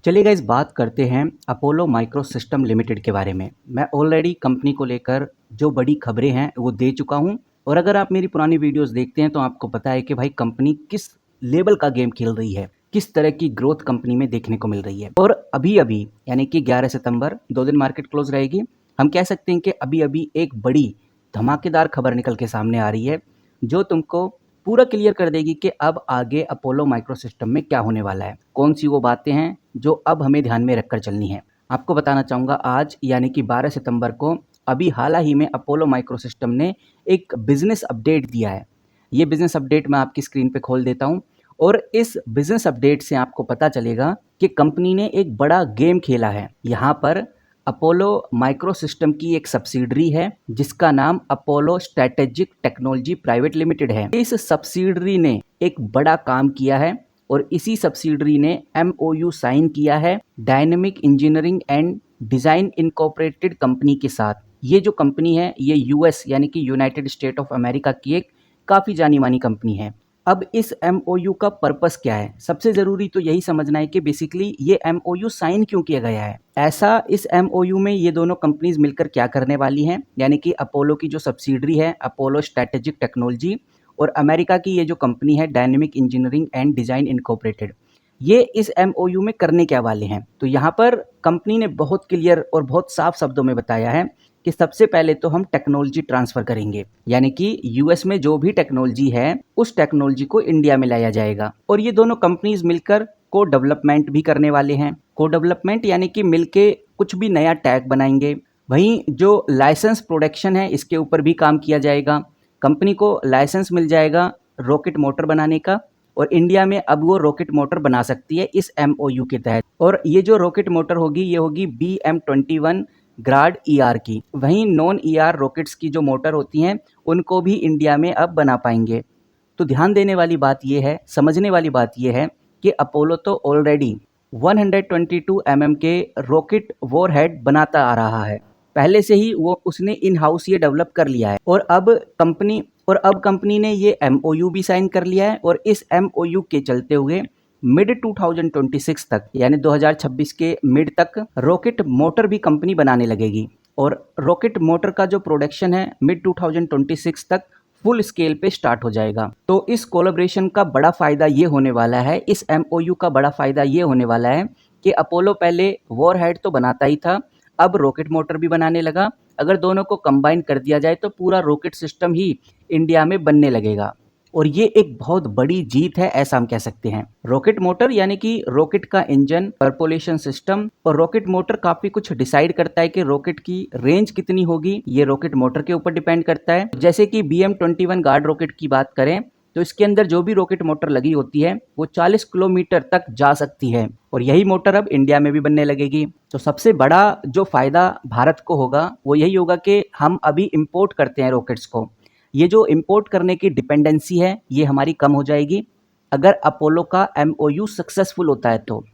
चलिए गाइस बात करते हैं अपोलो माइक्रो सिस्टम लिमिटेड के बारे में। मैं ऑलरेडी कंपनी को लेकर जो बड़ी खबरें हैं वो दे चुका हूं। और अगर आप मेरी पुरानी वीडियोस देखते हैं तो आपको पता है कि भाई कंपनी किस लेवल का गेम खेल रही है, किस तरह की ग्रोथ कंपनी में देखने को मिल रही है। और अभी अभी यानी कि 11 सितंबर 2 दिन मार्केट क्लोज रहेगी। हम कह सकते हैं कि अभी अभी एक बड़ी धमाकेदार खबर निकल के सामने आ रही है जो तुमको पूरा क्लियर कर देगी कि अब आगे अपोलो माइक्रो सिस्टम में क्या होने वाला है, कौन सी वो बातें हैं जो अब हमें ध्यान में रखकर चलनी है। आपको बताना चाहूँगा आज यानी कि 12 सितंबर को अभी हाल ही में अपोलो माइक्रो सिस्टम ने एक बिजनेस अपडेट दिया है। ये बिजनेस अपडेट मैं आपकी स्क्रीन पे खोल देता हूँ और इस बिजनेस अपडेट से आपको पता चलेगा कि कंपनी ने एक बड़ा गेम खेला है। यहाँ पर अपोलो माइक्रो सिस्टम की एक सब्सिडरी है जिसका नाम Apollo strategic technology private limited है। इस सब्सिडरी ने एक बड़ा काम किया है और इसी सब्सिडरी ने MOU साइन किया है dynamic engineering and design incorporated company के साथ। ये जो कंपनी है ये US यानी कि यूनाइटेड स्टेट ऑफ अमेरिका की एक काफ़ी जानी मानी कंपनी है। अब इस MOU का पर्पस क्या है, सबसे ज़रूरी तो यही समझना है कि बेसिकली ये MOU साइन क्यों किया गया है। ऐसा इस MOU में ये दोनों कंपनीज मिलकर क्या करने वाली हैं, यानी कि अपोलो की जो सब्सिडरी है अपोलो स्ट्रेटेजिक टेक्नोलॉजी और अमेरिका की ये जो कंपनी है dynamic engineering and design incorporated, ये इस MOU में करने क्या वाले हैं। तो यहाँ पर कंपनी ने बहुत क्लियर और बहुत साफ शब्दों में बताया है कि सबसे पहले तो हम टेक्नोलॉजी ट्रांसफ़र करेंगे, यानी कि US में जो भी टेक्नोलॉजी है उस टेक्नोलॉजी को इंडिया में लाया जाएगा। और ये दोनों कंपनीज मिलकर को डेवलपमेंट भी करने वाले हैं। को डेवलपमेंट यानी कि मिलके कुछ भी नया टैग बनाएंगे। वहीं जो लाइसेंस प्रोडक्शन है इसके ऊपर भी काम किया जाएगा। कंपनी को लाइसेंस मिल जाएगा रॉकेट मोटर बनाने का और इंडिया में अब वो रॉकेट मोटर बना सकती है इस MOU के तहत। और ये जो रॉकेट मोटर होगी ये होगी BM-21 ग्राड ER की। वहीं नॉन ER रॉकेट्स की जो मोटर होती हैं उनको भी इंडिया में अब बना पाएंगे। तो ध्यान देने वाली बात यह है, समझने वाली बात यह है कि अपोलो तो ऑलरेडी 122 mm के रॉकेट वॉरहेड बनाता आ रहा है। पहले से ही वो उसने इन हाउस ये डेवलप कर लिया है और अब कंपनी ने ये MOU भी साइन कर लिया है और इस MOU के चलते हुए मिड 2026 तक यानी 2026 के मिड तक रॉकेट मोटर भी कंपनी बनाने लगेगी और रॉकेट मोटर का जो प्रोडक्शन है मिड 2026 तक फुल स्केल पे स्टार्ट हो जाएगा। तो इस कोलैबोरेशन का बड़ा फ़ायदा ये होने वाला है, इस MOU का बड़ा फ़ायदा ये होने वाला है कि अपोलो पहले वॉरहेड तो बनाता ही था, अब रॉकेट मोटर भी बनाने लगा। अगर दोनों को कंबाइन कर दिया जाए तो पूरा रॉकेट सिस्टम ही इंडिया में बनने लगेगा और ये एक बहुत बड़ी जीत है ऐसा हम कह सकते हैं। रॉकेट मोटर यानी कि रॉकेट का इंजन, प्रपोलेशन सिस्टम और रॉकेट मोटर काफ़ी कुछ डिसाइड करता है कि रॉकेट की रेंज कितनी होगी, ये रॉकेट मोटर के ऊपर डिपेंड करता है। जैसे कि BM-21 गार्ड रॉकेट की बात करें तो इसके अंदर जो भी रॉकेट मोटर लगी होती है वो 40 किलोमीटर तक जा सकती है और यही मोटर अब इंडिया में भी बनने लगेगी। तो सबसे बड़ा जो फ़ायदा भारत को होगा वो यही होगा कि हम अभी इम्पोर्ट करते हैं रॉकेट्स को। ये जो इंपोर्ट करने की डिपेंडेंसी है ये हमारी कम हो जाएगी अगर अपोलो का MOU सक्सेसफुल होता है। तो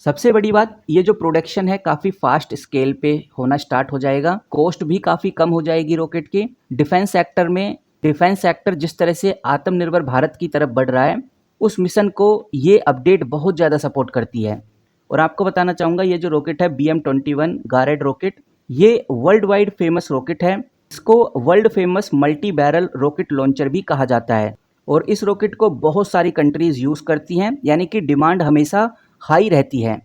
सबसे बड़ी बात ये जो प्रोडक्शन है काफ़ी फास्ट स्केल पे होना स्टार्ट हो जाएगा, कॉस्ट भी काफ़ी कम हो जाएगी रॉकेट की। डिफेंस सेक्टर जिस तरह से आत्मनिर्भर भारत की तरफ बढ़ रहा है उस मिशन को ये अपडेट बहुत ज़्यादा सपोर्ट करती है। और आपको बताना चाहूँगा ये जो रॉकेट है BM-21 गारेड रॉकेट, ये वर्ल्ड वाइड फेमस रॉकेट है। इसको world famous multi barrel rocket launcher भी कहा जाता है और इस रॉकेट को बहुत सारी कंट्रीज़ यूज़ करती हैं, यानी कि डिमांड हमेशा हाई रहती है।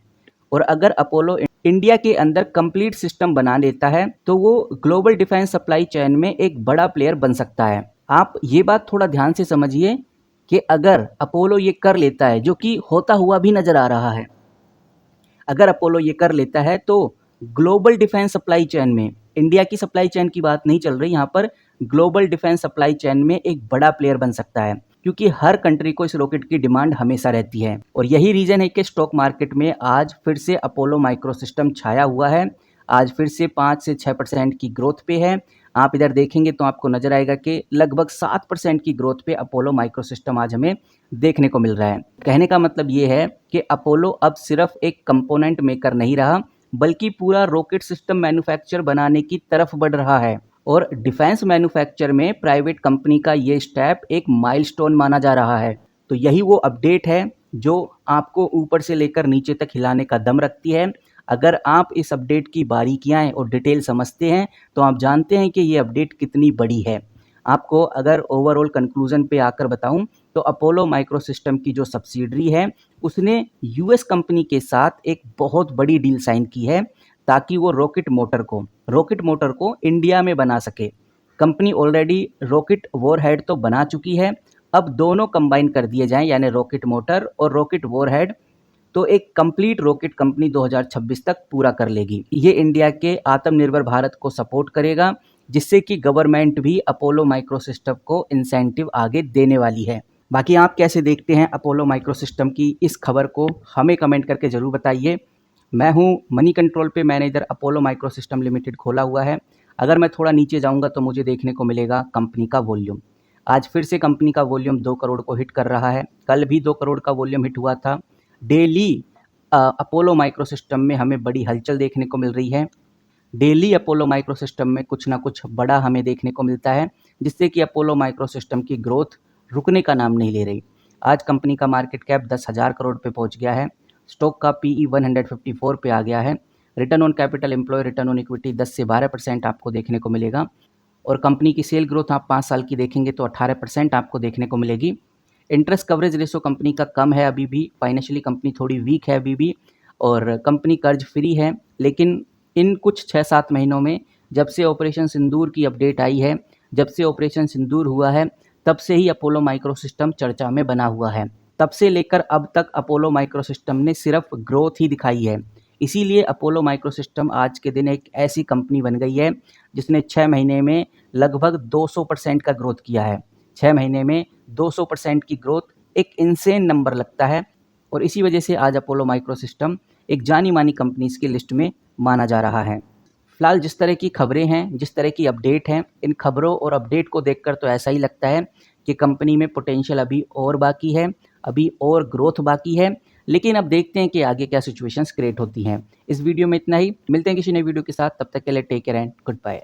और अगर अपोलो इंडिया के अंदर कंप्लीट सिस्टम बना लेता है तो वो ग्लोबल डिफेंस सप्लाई चेन में एक बड़ा प्लेयर बन सकता है। आप ये बात थोड़ा ध्यान से समझिए कि अगर अपोलो ये कर लेता है, जो कि होता हुआ भी नज़र आ रहा है, अगर अपोलो ये कर लेता है तो ग्लोबल डिफेंस सप्लाई चेन में, इंडिया की सप्लाई चेन की बात नहीं चल रही यहाँ पर, ग्लोबल डिफेंस सप्लाई चेन में एक बड़ा प्लेयर बन सकता है क्योंकि हर कंट्री को इस रॉकेट की डिमांड हमेशा रहती है। और यही रीज़न है कि स्टॉक मार्केट में आज फिर से अपोलो माइक्रो सिस्टम छाया हुआ है। आज फिर से 5 से 6% की ग्रोथ पे है। आप इधर देखेंगे तो आपको नजर आएगा कि लगभग 7% की ग्रोथ पे अपोलो माइक्रो सिस्टम आज हमें देखने को मिल रहा है। कहने का मतलब ये है कि अपोलो अब सिर्फ एक कंपोनेंट मेकर नहीं रहा बल्कि पूरा रॉकेट सिस्टम मैन्युफैक्चर बनाने की तरफ बढ़ रहा है। और डिफेंस मैन्युफैक्चर में प्राइवेट कंपनी का ये स्टेप एक माइलस्टोन माना जा रहा है। तो यही वो अपडेट है जो आपको ऊपर से लेकर नीचे तक हिलाने का दम रखती है। अगर आप इस अपडेट की बारीकियाँ और डिटेल समझते हैं तो आप जानते हैं कि ये अपडेट कितनी बड़ी है। आपको अगर ओवरऑल कंक्लूजन पे आकर बताऊं तो अपोलो माइक्रो सिस्टम की जो सब्सिडरी है उसने यूएस कंपनी के साथ एक बहुत बड़ी डील साइन की है ताकि वो रॉकेट मोटर को इंडिया में बना सके। कंपनी ऑलरेडी रॉकेट वॉरहेड तो बना चुकी है, अब दोनों कंबाइन कर दिए जाएं यानी रॉकेट मोटर और रॉकेट वॉरहेड, तो एक कंप्लीट रॉकेट कंपनी 2026 तक पूरा कर लेगी। ये इंडिया के आत्मनिर्भर भारत को सपोर्ट करेगा जिससे कि गवर्नमेंट भी अपोलो माइक्रो सिस्टम को इंसेंटिव आगे देने वाली है। बाकी आप कैसे देखते हैं अपोलो माइक्रो सिस्टम की इस खबर को, हमें कमेंट करके ज़रूर बताइए। मैं हूं मनी कंट्रोल पे, मैंने इधर अपोलो माइक्रो सिस्टम लिमिटेड खोला हुआ है। अगर मैं थोड़ा नीचे जाऊंगा तो मुझे देखने को मिलेगा कंपनी का वॉल्यूम। आज फिर से कंपनी का वॉल्यूम 2 करोड़ को हिट कर रहा है, कल भी 2 करोड़ का वॉल्यूम हिट हुआ था। डेली अपोलो माइक्रो सिस्टम में हमें बड़ी हलचल देखने को मिल रही है। डेली अपोलो माइक्रो सिस्टम में कुछ ना कुछ बड़ा हमें देखने को मिलता है जिससे कि अपोलो माइक्रो सिस्टम की ग्रोथ रुकने का नाम नहीं ले रही। आज कंपनी का मार्केट कैप 10,000 करोड़ पे पहुंच गया है, स्टॉक का पीई 154 पे आ गया है, return on capital employ, return on equity 10 से 12% आपको देखने को मिलेगा और कंपनी की सेल ग्रोथ आप 5 साल की देखेंगे तो 18% आपको देखने को मिलेगी। इंटरेस्ट कवरेज रेशो कंपनी का कम है अभी भी, फाइनेंशियली कंपनी थोड़ी वीक है अभी भी और कंपनी कर्ज फ्री है। लेकिन इन कुछ 6-7 महीनों में जब से ऑपरेशन सिंदूर की अपडेट आई है, जब से ऑपरेशन सिंदूर हुआ है, तब से ही अपोलो माइक्रो सिस्टम चर्चा में बना हुआ है। तब से लेकर अब तक अपोलो माइक्रो सिस्टम ने सिर्फ ग्रोथ ही दिखाई है। इसीलिए अपोलो माइक्रो सिस्टम आज के दिन एक ऐसी कंपनी बन गई है जिसने 6 महीने में लगभग 200% का ग्रोथ किया है। 6 महीने में 200% की ग्रोथ एक इनसेन नंबर लगता है और इसी वजह से आज अपोलो माइक्रो सिस्टम एक जानी मानी कंपनीज की लिस्ट में माना जा रहा है। फिलहाल जिस तरह की खबरें हैं, जिस तरह की अपडेट हैं, इन खबरों और अपडेट को देखकर तो ऐसा ही लगता है कि कंपनी में पोटेंशियल अभी और बाकी है, अभी और ग्रोथ बाकी है। लेकिन अब देखते हैं कि आगे क्या सिचुएशंस क्रिएट होती हैं। इस वीडियो में इतना ही, मिलते हैं किसी नई वीडियो के साथ, तब तक के लिए take care and good bye.